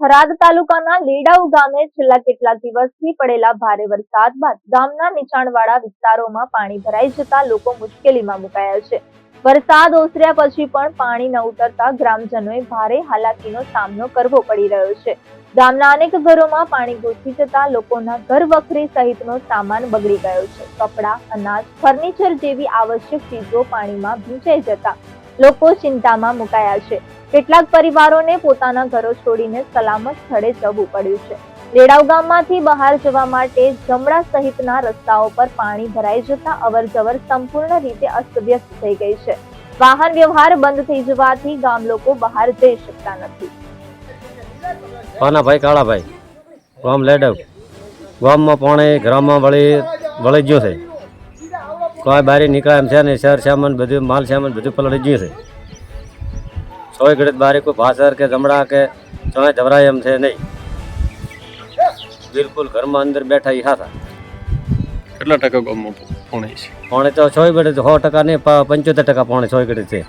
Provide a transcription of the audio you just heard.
થરાદ તાલુકાના લેડાઉ ગામે છેલ્લા કેટલાક દિવસથી પડેલા ભારે વરસાદ બાદ ગામના નીચાણવાળા વિસ્તારોમાં પાણી ભરાઈ જતા લોકો મુશ્કેલીમાં મુકાયા છે। વરસાદ ઓસર્યા પછી પણ પાણી ન ઉતરતા ગ્રામજનોએ ભારે હાલાકીનો સામનો કરવો પડી રહ્યો છે। ગામના અનેક ઘરોમાં પાણી ઘૂસી જતા લોકોના ઘર વખરી સહિતનો સામાન બગડી ગયો છે। કપડાં, અનાજ, ફર્નિચર જેવી આવશ્યક ચીજો પાણીમાં ભીંજાઈ જતા લોકો ચિંતામાં મુકાયા છે। કેટલાક પરિવારોને પોતાના ઘરો છોડીને સલામત સ્થળે જવું પડ્યું છે। લેડાઉ ગામમાંથી બહાર જવા માટે જમણા સહિતના રસ્તાઓ પર પાણી ભરાઈ જતા અવરજવર સંપૂર્ણ રીતે અસ્તવ્યસ્ત થઈ ગઈ છે। વાહન વ્યવહાર બંધ થઈ જવાથી ગામ લોકો બહાર જઈ શકતા નથી। પાનાભાઈ કાળાભાઈ ગામ લેડાઉ ગામમાં પાણી ઘરમાં વળી ગયું છે। કોઈ બારી નીકળે એમ છે ને, શહેર સામાન બધું માલ સામાન બધું પલળી ગયું છે। સોય ઘડીત બારી કોઈ ભાસર કે જમણા કે ચોય જવરાય એમ છે નહીં। બિલકુલ ઘરમાં અંદર બેઠા એ હતા। કેટલા ટકા ગામમાં પાણી છે? પાણી તો સોય ઘડીત 100% નહીં, 75% પાણી સોય ઘડીત છે।